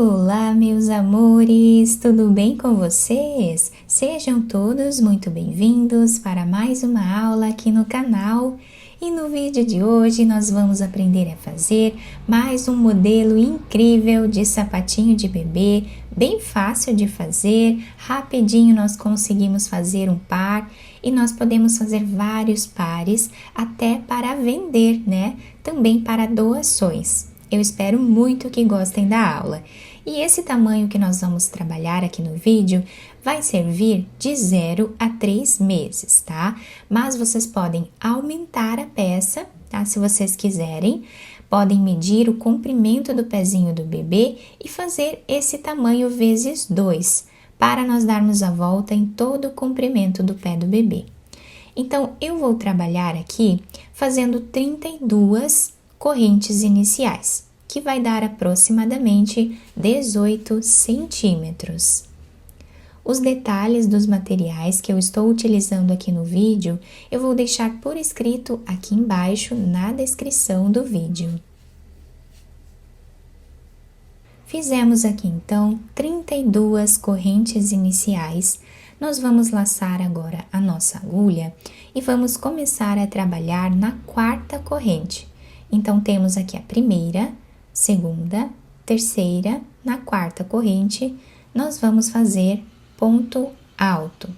Olá, meus amores, tudo bem com vocês? Sejam todos muito bem-vindos para mais uma aula aqui no canal. E no vídeo de hoje nós vamos aprender a fazer mais um modelo incrível de sapatinho de bebê, bem fácil de fazer, rapidinho nós conseguimos fazer um par e nós podemos fazer vários pares até para vender, né? Também para doações. Eu espero muito que gostem da aula. E esse tamanho que nós vamos trabalhar aqui no vídeo vai servir de 0 a 3 meses, tá? Mas vocês podem aumentar a peça, tá? Se vocês quiserem, podem medir o comprimento do pezinho do bebê e fazer esse tamanho vezes 2, para nós darmos a volta em todo o comprimento do pé do bebê. Então, eu vou trabalhar aqui fazendo 32 correntes iniciais, que vai dar aproximadamente 18 centímetros. Os detalhes dos materiais que eu estou utilizando aqui no vídeo, eu vou deixar por escrito aqui embaixo na descrição do vídeo. Fizemos aqui então 32 correntes iniciais. Nós vamos laçar agora a nossa agulha e vamos começar a trabalhar na quarta corrente. Então, temos aqui a primeira, segunda, terceira, na quarta corrente, nós vamos fazer ponto alto.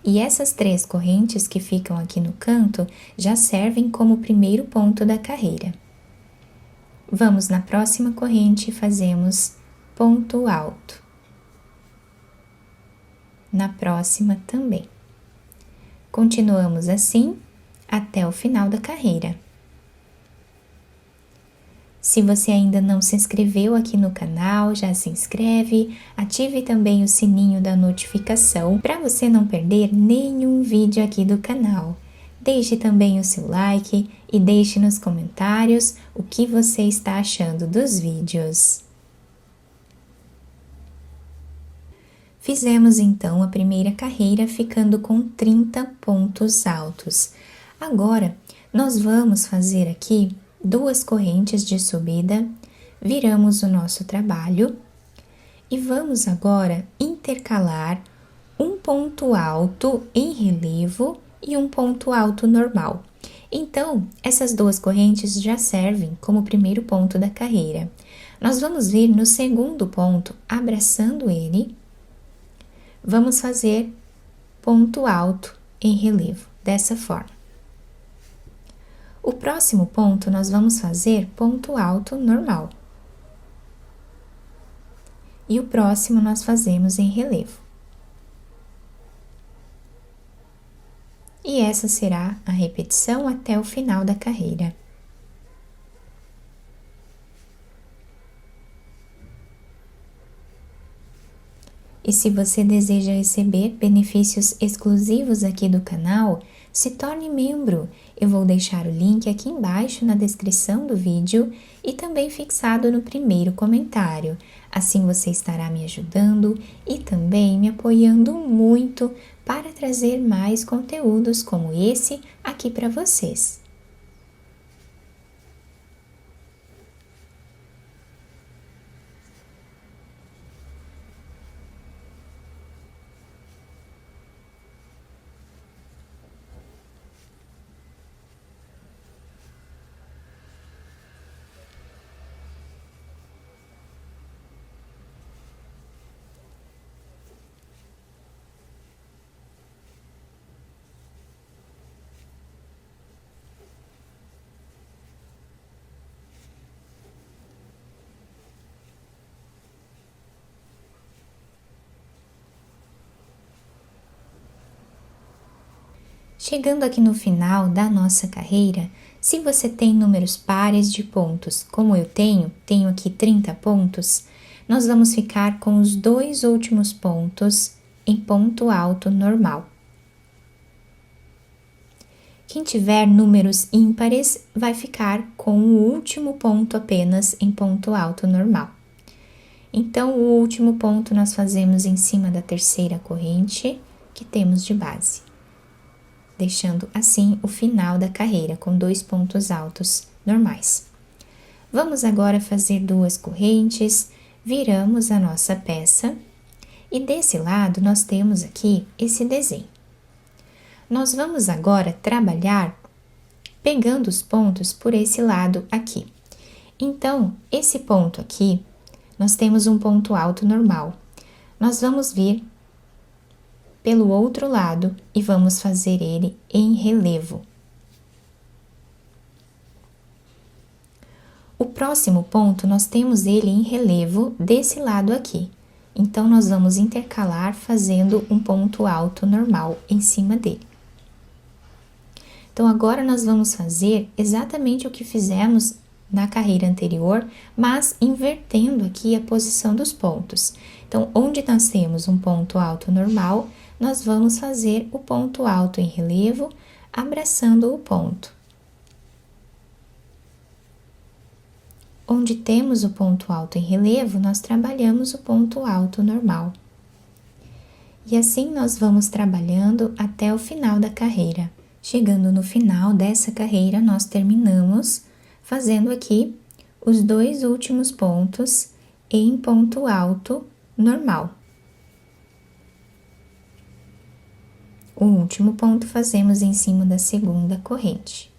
E essas 3 correntes que ficam aqui no canto já servem como primeiro ponto da carreira. Vamos na próxima corrente e fazemos ponto alto. Na próxima também. Continuamos assim até o final da carreira. Se você ainda não se inscreveu aqui no canal, já se inscreve, ative também o sininho da notificação para você não perder nenhum vídeo aqui do canal. Deixe também o seu like e deixe nos comentários o que você está achando dos vídeos. Fizemos então a primeira carreira ficando com 30 pontos altos. Agora, nós vamos fazer aqui 2 correntes de subida, viramos o nosso trabalho e vamos agora intercalar um ponto alto em relevo e um ponto alto normal. Então, essas 2 correntes já servem como primeiro ponto da carreira. Nós vamos vir no segundo ponto, abraçando ele, vamos fazer ponto alto em relevo, dessa forma. O próximo ponto, nós vamos fazer ponto alto normal. E o próximo nós fazemos em relevo. E essa será a repetição até o final da carreira. E se você deseja receber benefícios exclusivos aqui do canal, se torne membro. Eu vou deixar o link aqui embaixo na descrição do vídeo e também fixado no primeiro comentário. Assim você estará me ajudando e também me apoiando muito para trazer mais conteúdos como esse aqui para vocês. Chegando aqui no final da nossa carreira, se você tem números pares de pontos, como eu tenho aqui 30 pontos, nós vamos ficar com os 2 últimos pontos em ponto alto normal. Quem tiver números ímpares vai ficar com o último ponto apenas em ponto alto normal. Então, o último ponto nós fazemos em cima da terceira corrente que temos de base, deixando assim o final da carreira com 2 pontos altos normais. Vamos agora fazer 2 correntes, viramos a nossa peça e desse lado nós temos aqui esse desenho. Nós vamos agora trabalhar pegando os pontos por esse lado aqui. Então, esse ponto aqui, nós temos um ponto alto normal. Nós vamos vir pelo outro lado e vamos fazer ele em relevo. O próximo ponto, nós temos ele em relevo desse lado aqui. Então, nós vamos intercalar fazendo um ponto alto normal em cima dele. Então, agora nós vamos fazer exatamente o que fizemos na carreira anterior, mas invertendo aqui a posição dos pontos. Então, onde nós temos um ponto alto normal, nós vamos fazer o ponto alto em relevo, abraçando o ponto. Onde temos o ponto alto em relevo, nós trabalhamos o ponto alto normal. E assim nós vamos trabalhando até o final da carreira. Chegando no final dessa carreira, nós terminamos fazendo aqui os 2 últimos pontos em ponto alto normal. O último ponto fazemos em cima da segunda corrente.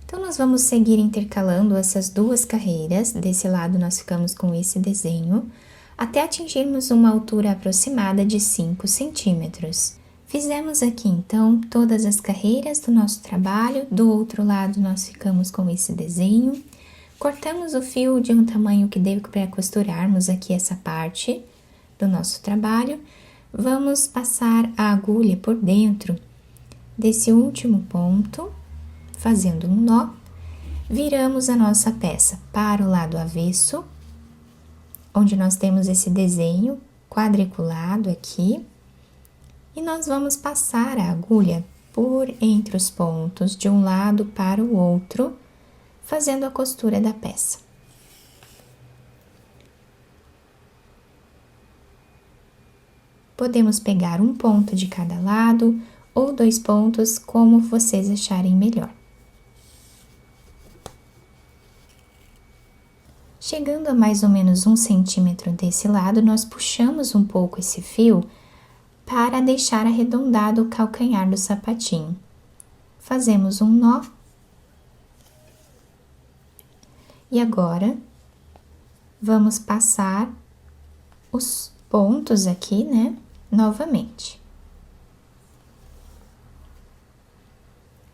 Então, nós vamos seguir intercalando essas 2 carreiras, desse lado nós ficamos com esse desenho, até atingirmos uma altura aproximada de 5 centímetros. Fizemos aqui, então, todas as carreiras do nosso trabalho, do outro lado nós ficamos com esse desenho, cortamos o fio de um tamanho que dê para costurarmos aqui essa parte do nosso trabalho, vamos passar a agulha por dentro desse último ponto, fazendo um nó, viramos a nossa peça para o lado avesso, onde nós temos esse desenho quadriculado aqui, e nós vamos passar a agulha por entre os pontos de um lado para o outro, fazendo a costura da peça. Podemos pegar um ponto de cada lado ou 2 pontos, como vocês acharem melhor. Chegando a mais ou menos 1 centímetro desse lado, nós puxamos um pouco esse fio para deixar arredondado o calcanhar do sapatinho. Fazemos um nó. E agora, vamos passar os pontos aqui, né, novamente.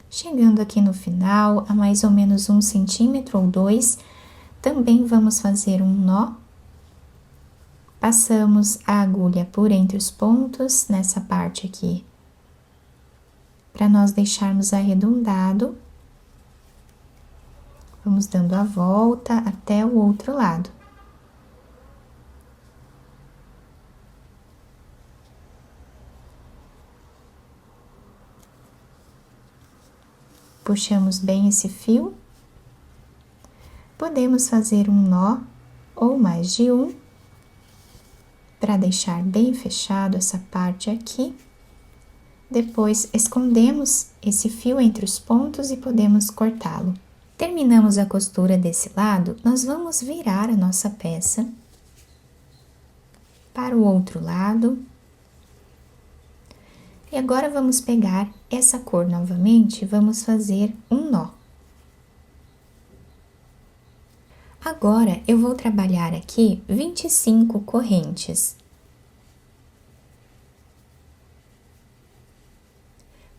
Chegando aqui no final, a mais ou menos 1 centímetro ou 2, também vamos fazer um nó. Passamos a agulha por entre os pontos, nessa parte aqui, para nós deixarmos arredondado. Vamos dando a volta até o outro lado. Puxamos bem esse fio. Podemos fazer um nó ou mais de um, para deixar bem fechado essa parte aqui. Depois, escondemos esse fio entre os pontos e podemos cortá-lo. Terminamos a costura desse lado, nós vamos virar a nossa peça para o outro lado. E agora, vamos pegar essa cor novamente e vamos fazer um nó. Agora, eu vou trabalhar aqui 25 correntes.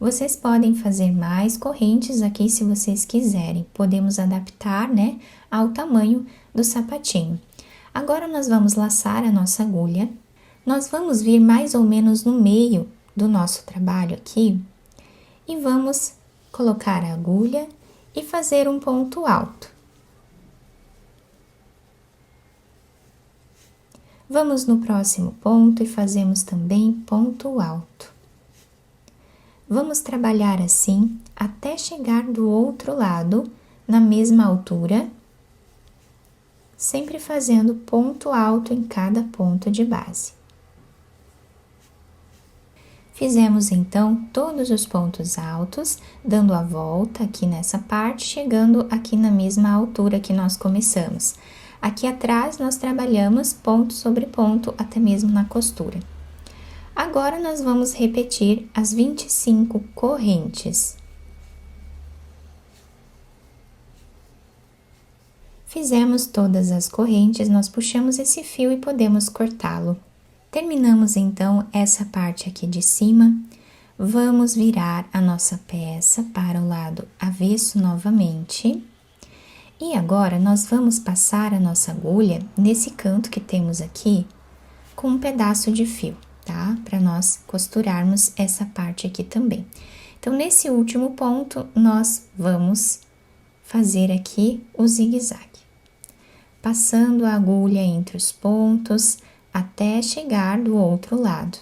Vocês podem fazer mais correntes aqui se vocês quiserem. Podemos adaptar, né, ao tamanho do sapatinho. Agora, nós vamos laçar a nossa agulha. Nós vamos vir mais ou menos no meio do nosso trabalho aqui e vamos colocar a agulha e fazer um ponto alto. Vamos no próximo ponto e fazemos também ponto alto. Vamos trabalhar assim até chegar do outro lado, na mesma altura, sempre fazendo ponto alto em cada ponto de base. Fizemos então todos os pontos altos, dando a volta aqui nessa parte, chegando aqui na mesma altura que nós começamos. Aqui atrás nós trabalhamos ponto sobre ponto, até mesmo na costura. Agora nós vamos repetir as 25 correntes. Fizemos todas as correntes, nós puxamos esse fio e podemos cortá-lo. Terminamos então essa parte aqui de cima, vamos virar a nossa peça para o lado avesso novamente. E agora, nós vamos passar a nossa agulha nesse canto que temos aqui, com um pedaço de fio, tá? Para nós costurarmos essa parte aqui também. Então, nesse último ponto, nós vamos fazer aqui o zigue-zague. Passando a agulha entre os pontos, até chegar do outro lado.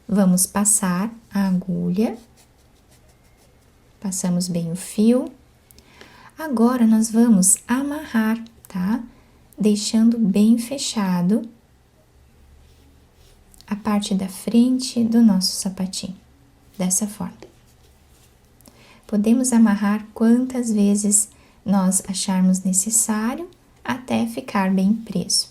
Vamos passar a agulha, passamos bem o fio. Agora, nós vamos amarrar, tá? Deixando bem fechado a parte da frente do nosso sapatinho, dessa forma. Podemos amarrar quantas vezes nós acharmos necessário, até ficar bem preso.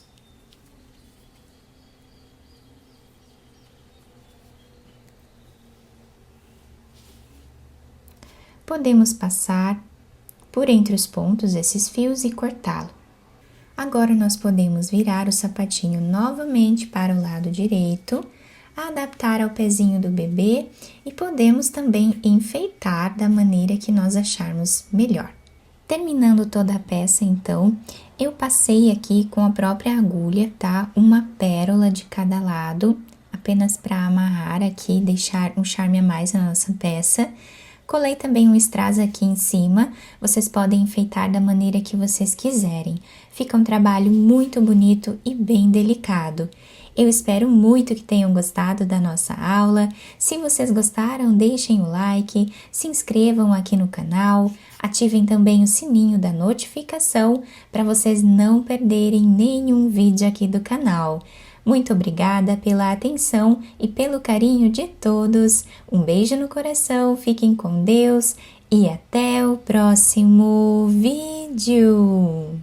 Podemos passar por entre os pontos esses fios e cortá-lo. Agora, nós podemos virar o sapatinho novamente para o lado direito, adaptar ao pezinho do bebê e podemos também enfeitar da maneira que nós acharmos melhor. Terminando toda a peça, então, eu passei aqui com a própria agulha, tá? Uma pérola de cada lado, apenas para amarrar aqui, deixar um charme a mais na nossa peça. Colei também um strass aqui em cima, vocês podem enfeitar da maneira que vocês quiserem. Fica um trabalho muito bonito e bem delicado. Eu espero muito que tenham gostado da nossa aula. Se vocês gostaram, deixem o like, se inscrevam aqui no canal, ativem também o sininho da notificação para vocês não perderem nenhum vídeo aqui do canal. Muito obrigada pela atenção e pelo carinho de todos. Um beijo no coração, fiquem com Deus e até o próximo vídeo!